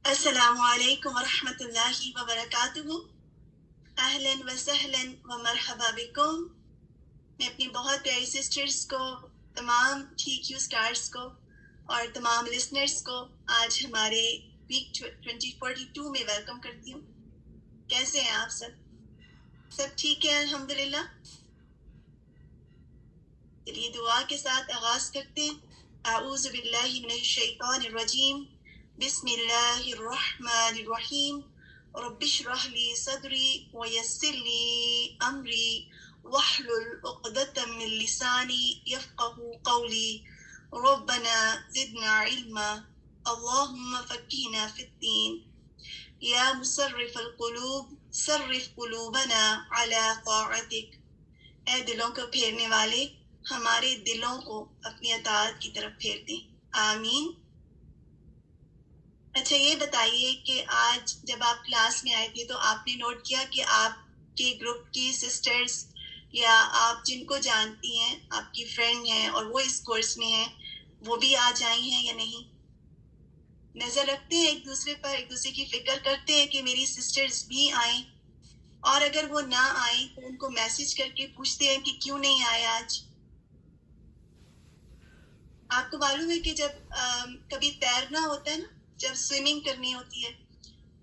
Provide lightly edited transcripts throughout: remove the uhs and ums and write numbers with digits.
السلام علیکم ورحمۃ اللہ وبرکاتہ. اہلاً و سہلاً و مرحبا بکم. میں اپنی بہت پیاری سسٹرز کو، تمام ٹی کیو اسٹارز کو اور تمام لسنرز کو آج ہمارے ویک 2042 میں ویلکم کرتی ہوں. کیسے ہیں آپ سب ٹھیک ہے الحمدللہ. چلیے دعا کے ساتھ آغاز کرتے ہیں. اعوذ باللہ من الشیطان الرجیم. بسم اللہ الرحمن الرحیم. رب اشرح لی صدری ویسر لی امری واحلل عقدۃ من لسانی یفقهوا قولی. ربنا زدنا علما اللهم فقهنا في الدين. یا مصرف القلوب صرف قلوبنا على طاعتك. اے دلوں کو پھیرنے والے، ہمارے دلوں کو اپنی اطاعت کی طرف پھیر دیں. آمین. اچھا یہ بتائیے کہ آج جب آپ کلاس میں آئے تھے تو آپ نے نوٹ کیا کہ آپ کے گروپ کی سسٹرز یا آپ جن کو جانتی ہیں، آپ کی فرینڈ ہیں اور وہ اس کورس میں ہیں، وہ بھی آج آئی ہیں یا نہیں؟ نظر رکھتے ہیں ایک دوسرے پر، ایک دوسرے کی فکر کرتے ہیں کہ میری سسٹرز بھی آئیں، اور اگر وہ نہ آئیں تو ان کو میسج کر کے پوچھتے ہیں کہ کیوں نہیں آئے آج. آپ کو معلوم ہے کہ جب کبھی تیرنا ہوتا ہے نا، جب سوئمنگ کرنی ہوتی ہے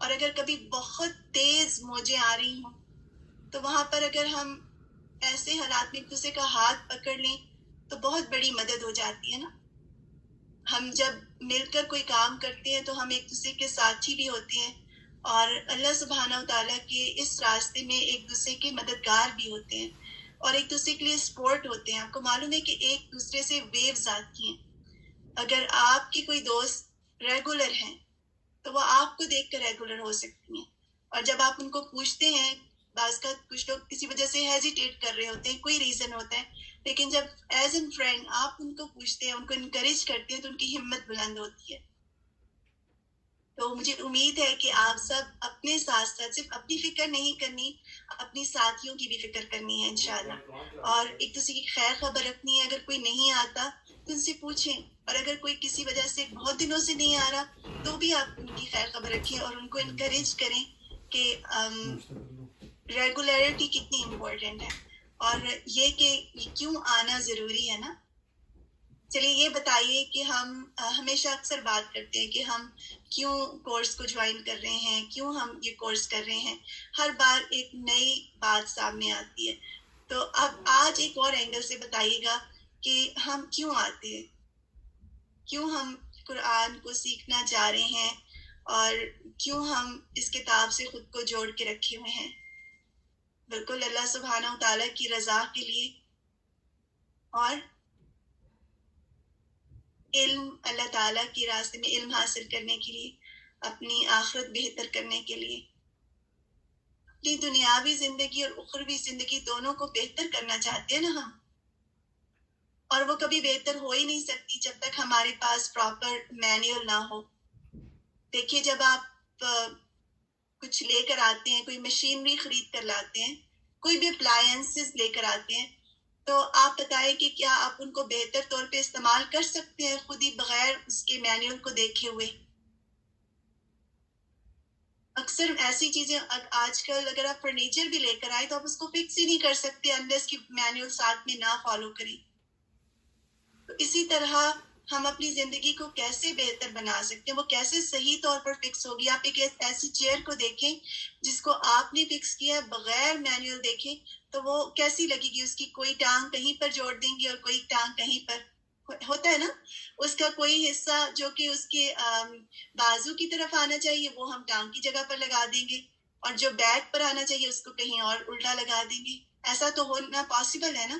اور اگر کبھی بہت تیز موجیں آ رہی ہوں تو وہاں پر اگر ہم ایسے حالات میں ایک دوسرے کا ہاتھ پکڑ لیں تو بہت بڑی مدد ہو جاتی ہے نا. ہم جب مل کر کوئی کام کرتے ہیں تو ہم ایک دوسرے کے ساتھی بھی ہوتے ہیں اور اللہ سبحانہ و تعالیٰ کے اس راستے میں ایک دوسرے کے مددگار بھی ہوتے ہیں اور ایک دوسرے کے لیے سپورٹ ہوتے ہیں. آپ کو معلوم ہے کہ ایک دوسرے سے ویوز آتی ہیں. اگر آپ کی کوئی دوست ریگولر ہیں تو وہ آپ کو دیکھ کر ریگولر ہو سکتی ہیں، اور جب آپ ان کو پوچھتے ہیں، بعض کا کچھ لوگ کسی وجہ سے ہیزیٹیٹ کر رہے ہوتے ہیں، کوئی ریزن ہوتا ہے، لیکن جب ایز این فرینڈ آپ ان کو پوچھتے ہیں، ان کو انکریج کرتے ہیں تو ان کی ہمت بلند ہوتی ہے. تو مجھے امید ہے کہ آپ سب اپنے ساتھ ساتھ صرف اپنی فکر نہیں کرنی، اپنی ساتھیوں کی بھی فکر کرنی ہے انشاءاللہ، اور ایک دوسرے کی خیر خبر رکھنی ہے. اگر کوئی نہیں آتا تو ان سے پوچھیں، اور اگر کوئی کسی وجہ سے بہت دنوں سے نہیں آ رہا تو بھی آپ ان کی خیر خبر رکھیں اور ان کو انکریج کریں کہ ریگولیرٹی کتنی امپورٹنٹ ہے اور یہ کہ کیوں آنا ضروری ہے نا. چلیے یہ بتائیے کہ ہم ہمیشہ اکثر بات کرتے ہیں کہ ہم کیوں کورس کو جوائن کر رہے ہیں، کیوں ہم یہ کورس کر رہے ہیں. ہر بار ایک نئی بات سامنے آتی ہے. تو اب آج ایک اور اینگل سے بتائیے گا کہ ہم کیوں آتے ہیں، کیوں ہم قرآن کو سیکھنا چاہ رہے ہیں اور کیوں ہم اس کتاب سے خود کو جوڑ کے رکھے ہوئے ہیں. بالکل اللہ سبحانہ و تعالیٰ کی رضا کے لیے، اور علم، اللہ تعالیٰ کی راستے میں علم حاصل کرنے کے لیے، اپنی آخرت بہتر کرنے کے لیے، اپنی دنیاوی زندگی اور اخروی زندگی دونوں کو بہتر کرنا چاہتے ہیں نا ہم. اور وہ کبھی بہتر ہو ہی نہیں سکتی جب تک ہمارے پاس پراپر مینیول نہ ہو. دیکھیے جب آپ کچھ لے کر آتے ہیں، کوئی مشینری خرید کر لاتے ہیں، کوئی بھی اپلائنسز لے کر آتے ہیں، تو آپ بتائیں کہ کیا آپ ان کو بہتر طور پہ استعمال کر سکتے ہیں خود ہی بغیر اس کے مینیول کو دیکھے ہوئے؟ اکثر ایسی چیزیں آج کل اگر آپ فرنیچر بھی لے کر آئے تو آپ اس کو فکس ہی نہیں کر سکتے انلیس کہ مینیول ساتھ میں نہ فالو کریں. تو اسی طرح ہم اپنی زندگی کو کیسے بہتر بنا سکتے ہیں، وہ کیسے صحیح طور پر فکس ہوگی. آپ ایک ایسی چیئر کو دیکھیں جس کو آپ نے فکس کیا بغیر مینیول دیکھیں تو وہ کیسی لگے گی. اس کی کوئی ٹانگ کہیں پر جوڑ دیں گے اور کوئی ٹانگ کہیں پر. ہوتا ہے نا، اس کا کوئی حصہ جو کہ اس کے بازو کی طرف آنا چاہیے وہ ہم ٹانگ کی جگہ پر لگا دیں گے، اور جو بیک پر آنا چاہیے اس کو کہیں اور الٹا لگا دیں گے. ایسا تو ہونا پاسبل ہے نا.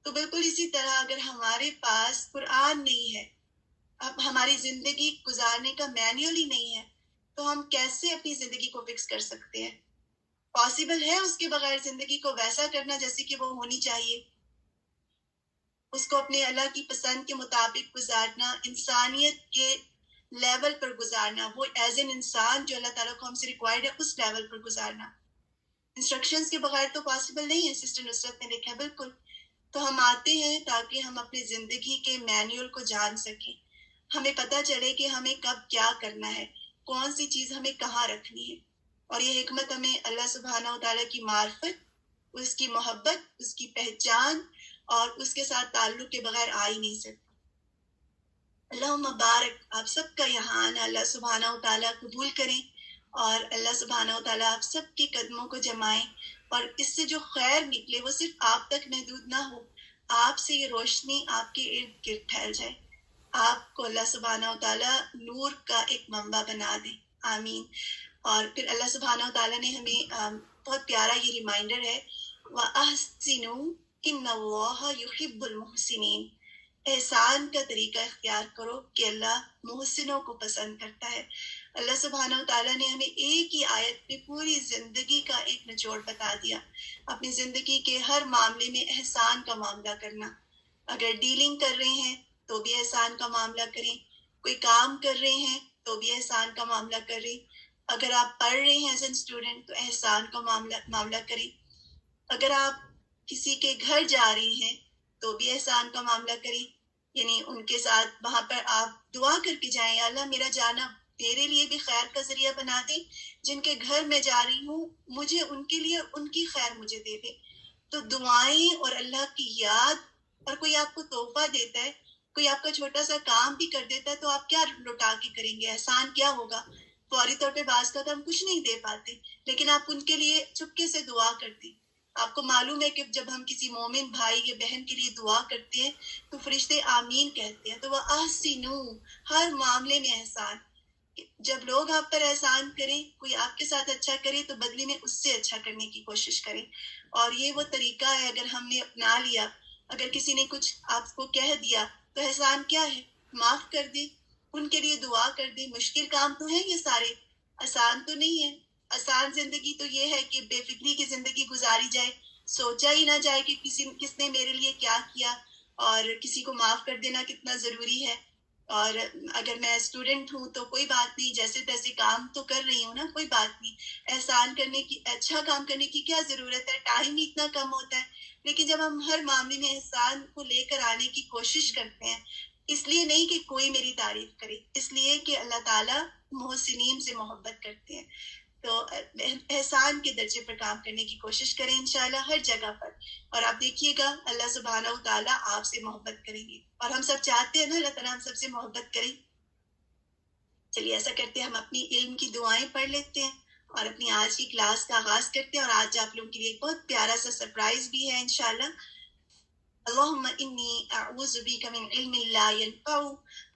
تو بالکل اسی طرح اگر ہمارے پاس قرآن نہیں ہے، اب ہماری زندگی گزارنے کا مینیول ہی نہیں ہے، تو ہم کیسے اپنی زندگی کو فکس کر سکتے ہیں؟ پاسبل ہے اس کے بغیر زندگی کو ویسا کرنا جیسے کہ وہ ہونی چاہیے، اس کو اپنے اللہ کی پسند کے مطابق گزارنا، انسانیت کے لیول پر گزارنا، وہ ایز این انسان جو اللہ تعالیٰ کو ہم سے ریکوائرڈ ہے اس لیول پر گزارنا. انسٹرکشنز کے بغیر تو پاسبل نہیں ہے. سسٹر نصرت نے لکھا ہے بالکل. تو ہم آتے ہیں تاکہ ہم اپنی زندگی کے مینیول کو جان سکیں، ہمیں پتہ چلے کہ ہمیں کب کیا کرنا ہے، کون سی چیز ہمیں کہاں رکھنی ہے. اور یہ حکمت ہمیں اللہ سبحانہ و تعالیٰ کی معرفت، اس کی محبت، اس کی پہچان اور اس کے ساتھ تعلق کے بغیر آ ہی نہیں سکتی. اللہم بارک، آپ سب کا یہاں آنا اللہ سبحانہ و تعالیٰ قبول کریں، اور اللہ سبحانہ و تعالیٰ آپ سب کے قدموں کو جمائیں، اور اس سے جو خیر نکلے وہ صرف آپ تک محدود نہ ہو، آپ سے یہ روشنی آپ کے ارد گرد پھیل جائے. آپ کو اللہ سبحانہ و تعالیٰ نور کا ایک منبع بنا دے. آمین. اور پھر اللہ سبحانہ و تعالیٰ نے ہمیں بہت پیارا یہ ریمائنڈر ہے، وَأَحْسِنُوا إِنَّ اللَّهَ يُحِبُّ الْمُحْسِنِينَ، احسان کا طریقہ اختیار کرو کہ اللہ محسنوں کو پسند کرتا ہے. اللہ سبحانہ و تعالیٰ نے ہمیں ایک ہی آیت میں پوری زندگی کا ایک نچوڑ بتا دیا. اپنی زندگی کے ہر معاملے میں احسان کا معاملہ کرنا. اگر ڈیلنگ کر رہے ہیں تو بھی احسان کا معاملہ کریں، کوئی کام کر رہے ہیں تو بھی احسان کا معاملہ کریں، اگر آپ پڑھ رہے ہیں ایز این اسٹوڈنٹ تو احسان کا معاملہ کریں، اگر آپ کسی کے گھر جا رہی ہیں تو بھی احسان کا معاملہ کریں. یعنی ان کے ساتھ وہاں پر آپ دعا کر کے جائیں، یا اللہ میرا جانا میرے لیے بھی خیر کا ذریعہ بنا دیں، جن کے گھر میں جا رہی ہوں مجھے ان کے لیے ان کی خیر مجھے دے دے. تو دعائیں اور اللہ کی یاد، اور کوئی آپ کو تحفہ دیتا ہے، کوئی آپ کا چھوٹا سا کام بھی کر دیتا ہے تو آپ کیا لوٹا کے کریں گے؟ احسان کیا ہوگا؟ فوری طور پہ بعض کا تو ہم کچھ نہیں دے پاتے، لیکن آپ ان کے لیے چپکے سے دعا کرتے. آپ کو معلوم ہے کہ جب ہم کسی مومن بھائی یا بہن کے لیے دعا کرتے ہیں تو فرشتے آمین کہتے ہیں. تو وہ احسنو، ہر معاملے میں احسان. جب لوگ آپ پر احسان کریں، کوئی آپ کے ساتھ اچھا کرے تو بدلے میں اس سے اچھا کرنے کی کوشش کریں. اور یہ وہ طریقہ ہے اگر ہم نے اپنا لیا. اگر کسی نے کچھ آپ کو کہہ دیا تو احسان کیا ہے؟ معاف کر دیں، ان کے لیے دعا کر دیں. مشکل کام تو ہیں یہ سارے، آسان تو نہیں ہے. آسان زندگی تو یہ ہے کہ بے فکری کی زندگی گزاری جائے، سوچا ہی نہ جائے کہ کس نے میرے لیے کیا کیا، اور کسی کو معاف کر دینا کتنا ضروری ہے. اور اگر میں اسٹوڈنٹ ہوں تو کوئی بات نہیں، جیسے تیسے کام تو کر رہی ہوں نا، کوئی بات نہیں. احسان کرنے کی، اچھا کام کرنے کی کیا ضرورت ہے؟ ٹائم ہی اتنا کم ہوتا ہے. لیکن جب ہم ہر معاملے میں احسان کو لے کر آنے کی کوشش کرتے ہیں، اس لیے نہیں کہ کوئی میری تعریف کرے، اس لیے کہ اللہ تعالیٰ محسنین سے محبت کرتے ہیں. تو احسان کے درجے پر کام کرنے کی کوشش کریں انشاءاللہ ہر جگہ پر. اور آپ دیکھیے گا اللہ سبحانہ و تعالیٰ آپ سے محبت کریں گے، اور ہم سب چاہتے ہیں نا اللہ تعالیٰ ہم سب سے محبت کریں. چلیے ایسا کرتے ہیں، ہم اپنی علم کی دعائیں پڑھ لیتے ہیں اور اپنی آج کی کلاس کا آغاز کرتے ہیں. اور آج آپ لوگوں کے لیے ایک بہت پیارا سا سرپرائز بھی ہے انشاءاللہ. اللہم انی اعوذ بک من علم لا ينفع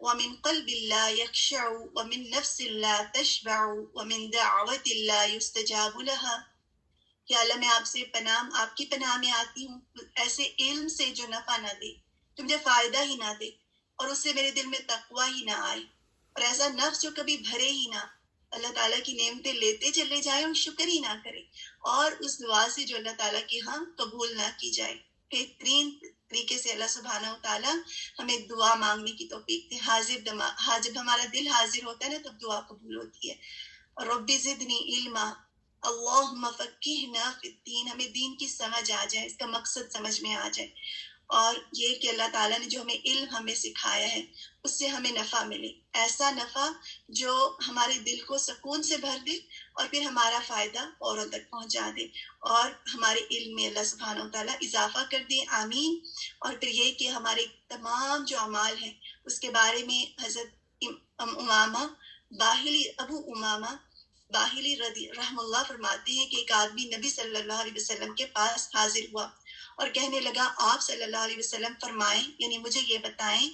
ومن قلب لا يخشع ومن نفس لا تشبع ومن دعوت لا يستجاب لها. یا اللہ میں آپ سے آپ کی پناہ میں آتی ہوں ایسے علم سے جو نفع نہ دے، جو مجھے فائدہ ہی نہ دے، اور اس سے میرے دل میں تقوی ہی نہ آئے، اور ایسا نفس جو کبھی بھرے ہی نہ، اللہ تعالیٰ کی نعمتیں لیتے چلے جائیں اور شکر ہی نہ کرے، اور اس دعا سے جو اللہ تعالیٰ کے ہاں قبول نہ کی جائے. بہترین طریقے سے اللہ سبحانہ و تعالیٰ ہمیں دعا مانگنے کی توفیق دے. جب ہمارا دل حاضر ہوتا ہے نا تب دعا قبول ہوتی ہے. اور رب زدنی علما، اللہم فقہنا فی الدین، ہمیں دین کی سمجھ آ جائے، اس کا مقصد سمجھ میں آ جائے، اور یہ کہ اللہ تعالیٰ نے جو ہمیں سکھایا ہے اس سے ہمیں نفع ملے، ایسا نفع جو ہمارے دل کو سکون سے بھر دے اور پھر ہمارا فائدہ اوروں تک پہنچا دے، اور ہمارے علم میں اللہ سبحانہ و تعالیٰ اضافہ کر دے. آمین. اور پھر یہ کہ ہمارے تمام جو اعمال ہیں اس کے بارے میں حضرت ابو امامہ باہلی رحم اللہ فرماتے ہیں کہ ایک آدمی نبی صلی اللہ علیہ وسلم کے پاس حاضر ہوا اور کہنے لگا آپ صلی اللہ علیہ وسلم فرمائیں، یعنی مجھے یہ بتائیں،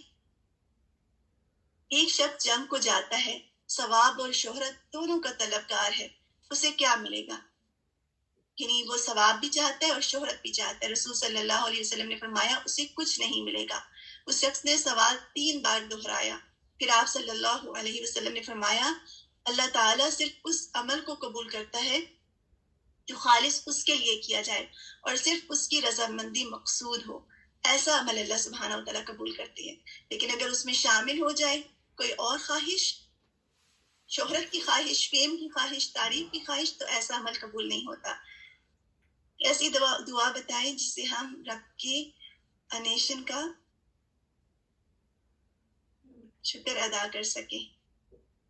ایک شخص جنگ کو جاتا ہے، ثواب اور شہرت دونوں کا طلبگار ہے، اسے کیا ملے گا؟ یعنی وہ ثواب بھی چاہتا ہے اور شہرت بھی چاہتا ہے. رسول صلی اللہ علیہ وسلم نے فرمایا اسے کچھ نہیں ملے گا. اس شخص نے سوال 3 بار دہرایا. پھر آپ صلی اللہ علیہ وسلم نے فرمایا اللہ تعالیٰ صرف اس عمل کو قبول کرتا ہے جو خالص اس کے لیے کیا جائے اور صرف اس کی رضامندی مقصود ہو، ایسا عمل اللہ سبحانہ و تعالیٰ قبول کرتے ہیں. لیکن اگر اس میں شامل ہو جائے کوئی اور خواہش، شہرت کی خواہش، فیم کی خواہش، تعریف کی خواہش، تو ایسا عمل قبول نہیں ہوتا. ایسی دعا بتائیں جس سے ہم رب کے انیشن کا شکر ادا کر سکیں.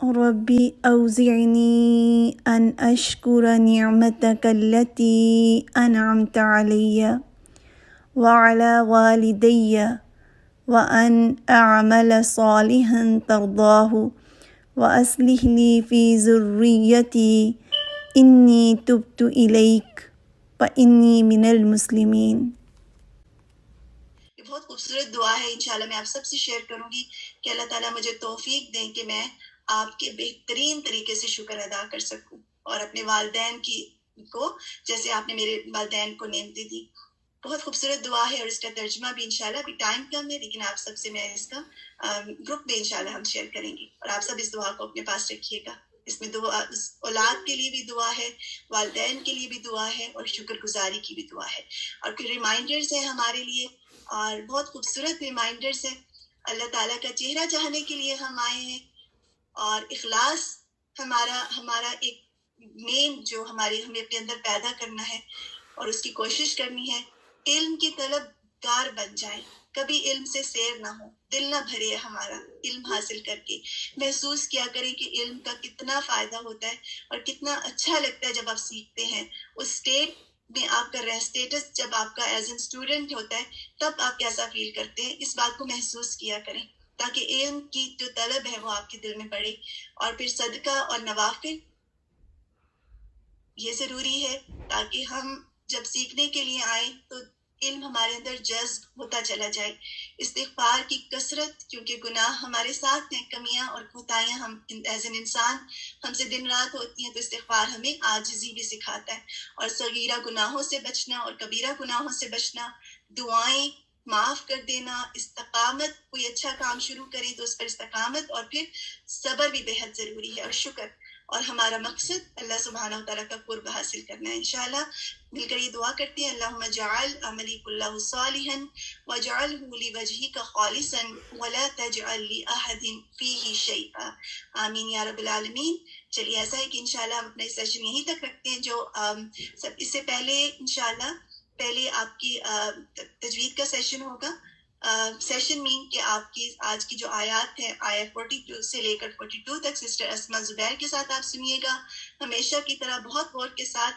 ربي أوزعني أن أشكر نعمتك التي أنعمت علي وعلى والدي وأن أعمل صالحا ترضاه وأصلح لي في ذريتي إني تبت إليك وإني من المسلمين۔ یہ بہت خوبصورت دعا ہے، انشاءاللہ میں آپ سب سے شیئر کروں گی کہ اللہ تعالیٰ مجھے توفیق دیں کہ میں آپ کے بہترین طریقے سے شکر ادا کر سکوں اور اپنے والدین کو جیسے آپ نے میرے والدین کو نعمتیں دی۔ بہت خوبصورت دعا ہے اور اس کا ترجمہ بھی انشاءاللہ ابھی ٹائم کم ہے، لیکن آپ سب سے میں اس کا گروپ میں انشاءاللہ ہم شیئر کریں گے اور آپ سب اس دعا کو اپنے پاس رکھیے گا۔ اس میں دعا اولاد کے لیے بھی دعا ہے، والدین کے لیے بھی دعا ہے اور شکر گزاری کی بھی دعا ہے، اور پھر ریمائنڈرز ہیں ہمارے لیے، اور بہت خوبصورت ریمائنڈرز ہیں۔ اللہ تعالیٰ کا چہرہ چاہنے کے لیے ہم آئے ہیں، اور اخلاص ہمارا ایک مین جو ہمیں اپنے اندر پیدا کرنا ہے اور اس کی کوشش کرنی ہے۔ علم کی طلبگار بن جائیں، کبھی علم سے سیر نہ ہو، دل نہ بھرے ہمارا علم حاصل کر کے۔ محسوس کیا کریں کہ علم کا کتنا فائدہ ہوتا ہے اور کتنا اچھا لگتا ہے جب آپ سیکھتے ہیں۔ اس اسٹیٹ میں آپ کا اسٹیٹس جب آپ کا ایز این اسٹوڈنٹ ہوتا ہے تب آپ کیسا فیل کرتے ہیں، اس بات کو محسوس کیا کریں تاکہ علم کی جو طلب ہے وہ آپ کے دل میں بڑھے۔ اور پھر صدقہ اور نوافل یہ ضروری ہے تاکہ ہم جب سیکھنے کے لیے آئیں تو علم ہمارے اندر جذب ہوتا چلا جائے۔ استغفار کی کثرت، کیونکہ گناہ ہمارے ساتھ ہیں، کمیاں اور کوتاہیاں ہم ایز این انسان ہم سے دن رات ہوتی ہیں، تو استغفار ہمیں عاجزی بھی سکھاتا ہے، اور صغیرہ گناہوں سے بچنا اور کبیرہ گناہوں سے بچنا، دعائیں، معاف کر دینا، استقامت، کوئی اچھا کام شروع کریں تو اس پر استقامت، اور پھر صبر بھی بہت ضروری ہے، اور شکر، اور ہمارا مقصد اللہ سبحانہ وتعالیٰ کا قرب حاصل کرنا ہے۔ انشاءاللہ مل کر یہ دعا کرتے ہیں، اللہم اجعل عملی کلہ صالحا واجعلہ لوجہک خالصا ولا تجعل لأحد فیہ شیئا، آمین یا رب العالمین۔ چلیے ایسا ہے کہ انشاءاللہ ہم اپنا سیشن یہیں تک رکھتے ہیں، جو اس سے پہلے انشاءاللہ پہلے آپ کی تجوید کا سیشن ہوگا۔ سیشن مین کہ آپ کی آج کی جو آیات ہیں، آیت 42 سے لے کر 42 تک سسٹر اسما زبیر کے ساتھ آپ سنیے گا، ہمیشہ کی طرح بہت غور کے ساتھ۔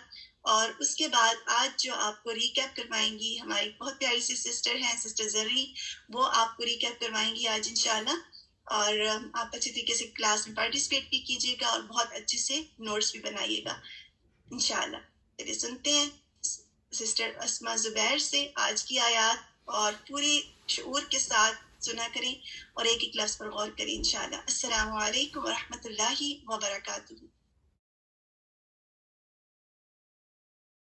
اور اس کے بعد آج جو آپ کو ریکیپ کروائیں گی ہماری بہت پیاری سی سسٹر ہیں، سسٹر زرعی، وہ آپ کو ریکیپ کروائیں گی آج انشاءاللہ، اور آپ اچھے طریقے سے کلاس میں پارٹیسپیٹ بھی کیجیے گا اور بہت اچھے سے نوٹس بھی بنائیے گا انشاءاللہ۔ چلیے سنتے ہیں سسٹر اسما زبیر سے آج کی آیات، اور پوری شعور کے ساتھ سنا کریں اور ایک ایک لفظ پر غور کریں انشاءاللہ۔ السلام علیکم ورحمۃ اللہ وبرکاتہ۔